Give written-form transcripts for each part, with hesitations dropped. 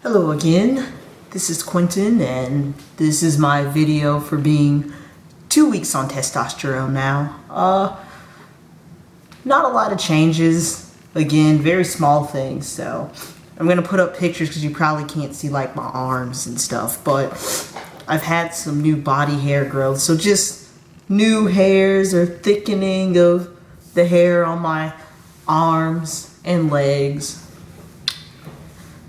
Hello again, this is Quentin and this is my video for being 2 weeks on testosterone now. Not a lot of changes, again, very small things, so I'm gonna put up pictures because you probably can't see like my arms and stuff, but I've had some new body hair growth, so just new hairs or thickening of the hair on my arms and legs.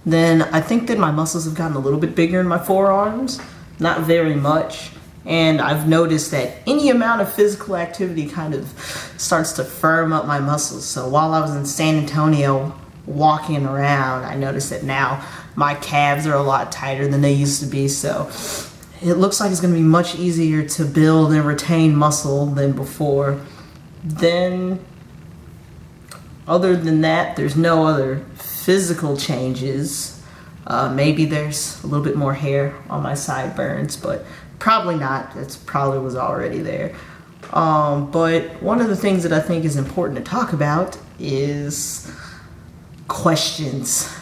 Then I think that my muscles have gotten a little bit bigger in my forearms, not very much. And I've noticed that any amount of physical activity kind of starts to firm up my muscles. So while I was in San Antonio walking around, I noticed that now my calves are a lot tighter than they used to be. So it looks like it's going to be much easier to build and retain muscle than before. Then, other than that, there's no other physical changes. Maybe there's a little bit more hair on my sideburns, but probably not. It probably was already there. But one of the things that I think is important to talk about is questions.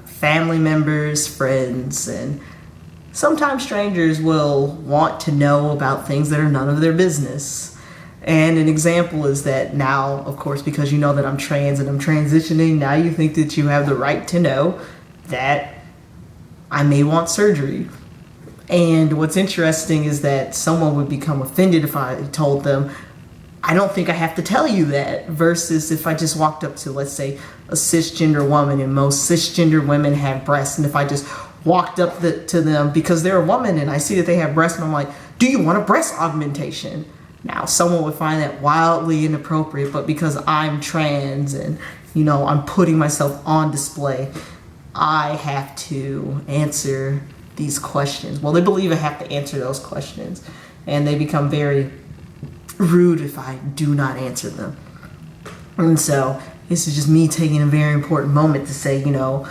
Family members, friends, and sometimes strangers will want to know about things that are none of their business. And an example is that now, of course, because you know that I'm trans and I'm transitioning, now you think that you have the right to know that I may want surgery. And what's interesting is that someone would become offended if I told them, I don't think I have to tell you that, versus if I just walked up to, let's say, a cisgender woman, and most cisgender women have breasts, and if I just walked up to them because they're a woman and I see that they have breasts and I'm like, do you want a breast augmentation? Now, someone would find that wildly inappropriate, but because I'm trans and, you know, I'm putting myself on display, I have to answer these questions. Well, they believe I have to answer those questions, and they become very rude if I do not answer them. And so, this is just me taking a very important moment to say, you know,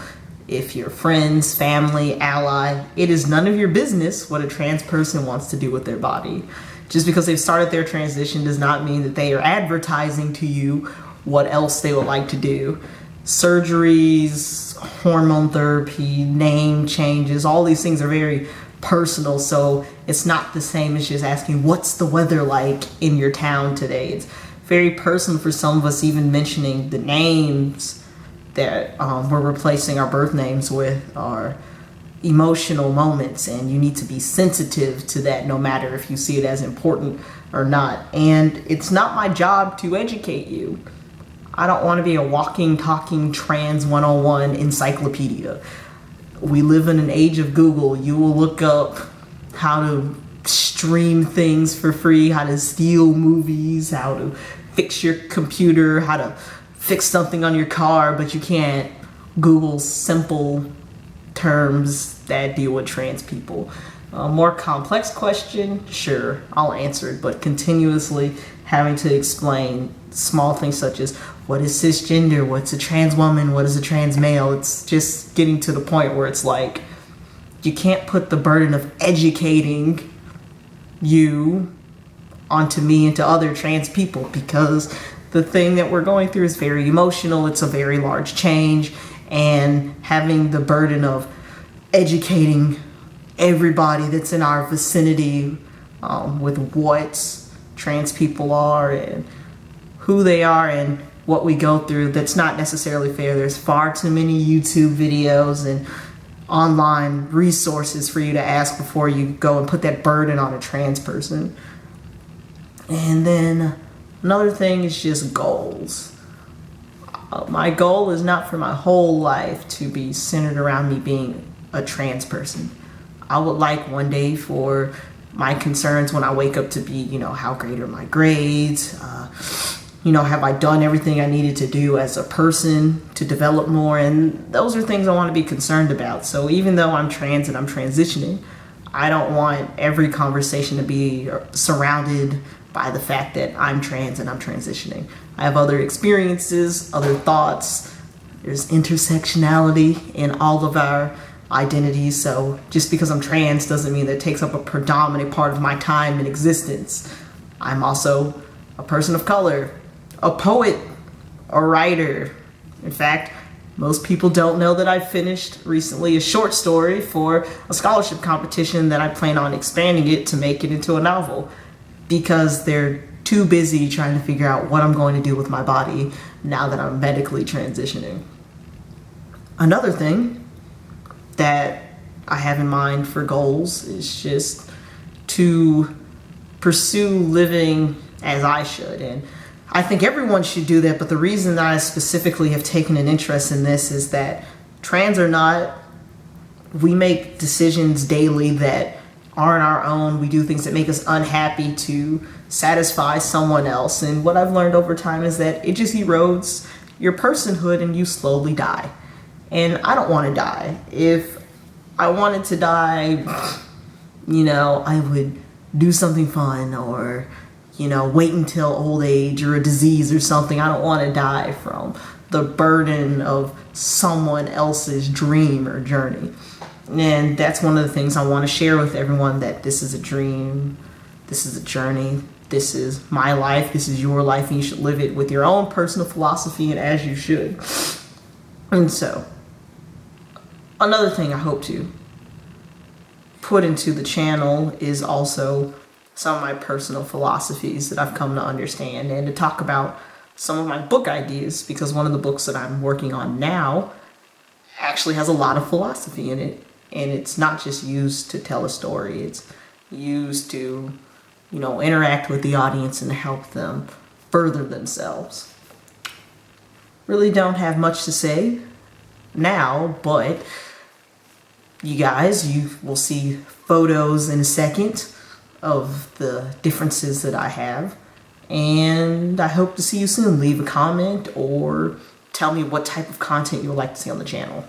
if you're friends, family, ally, it is none of your business what a trans person wants to do with their body. Just because they've started their transition does not mean that they are advertising to you what else they would like to do. Surgeries, hormone therapy, name changes, all these things are very personal, so it's not the same as just asking, what's the weather like in your town today? It's very personal for some of us, even mentioning the names that we're replacing our birth names with are emotional moments, and you need to be sensitive to that no matter if you see it as important or not. And it's not my job to educate you. I don't want to be a walking, talking trans 101 encyclopedia. We live in an age of Google. You will look up how to stream things for free, how to steal movies, how to fix your computer, how to fix something on your car, but you can't Google simple terms that deal with trans people. More complex question, sure, I'll answer it, but continuously having to explain small things such as what is cisgender, what's a trans woman, what is a trans male, it's just getting to the point where it's like, you can't put the burden of educating you onto me and to other trans people, because the thing that we're going through is very emotional, it's a very large change, and having the burden of educating everybody that's in our vicinity with what trans people are and who they are and what we go through, that's not necessarily fair. There's far too many YouTube videos and online resources for you to ask before you go and put that burden on a trans person. And then another thing is just goals. My goal is not for my whole life to be centered around me being a trans person. I would like one day for my concerns when I wake up to be, you know, how great are my grades? You know, have I done everything I needed to do as a person to develop more? And those are things I want to be concerned about. So even though I'm trans and I'm transitioning, I don't want every conversation to be surrounded by the fact that I'm trans and I'm transitioning. I have other experiences, other thoughts. There's intersectionality in all of our identities, so just because I'm trans doesn't mean that it takes up a predominant part of my time and existence. I'm also a person of color, a poet, a writer. In fact, Most people don't know that I finished recently a short story for a scholarship competition that I plan on expanding it to make it into a novel, because they're too busy trying to figure out what I'm going to do with my body now that I'm medically transitioning. Another thing that I have in mind for goals is just to pursue living as I should. And I think everyone should do that, but the reason that I specifically have taken an interest in this is that, trans or not, we make decisions daily that aren't our own. We do things that make us unhappy to satisfy someone else. And what I've learned over time is that it just erodes your personhood and you slowly die. And I don't want to die. If I wanted to die, I would do something fun, or wait until old age or a disease or something. I don't want to die from the burden of someone else's dream or journey. And that's one of the things I want to share with everyone, that this is a dream, this is a journey, this is my life, this is your life, and you should live it with your own personal philosophy and as you should. And so, another thing I hope to put into the channel is also some of my personal philosophies that I've come to understand, and to talk about some of my book ideas, because one of the books that I'm working on now actually has a lot of philosophy in it, and it's not just used to tell a story, it's used to, interact with the audience and to help them further themselves. Really don't have much to say now, but you will see photos in a second of the differences that I have, and I hope to see you soon. Leave a comment or tell me what type of content you would like to see on the channel.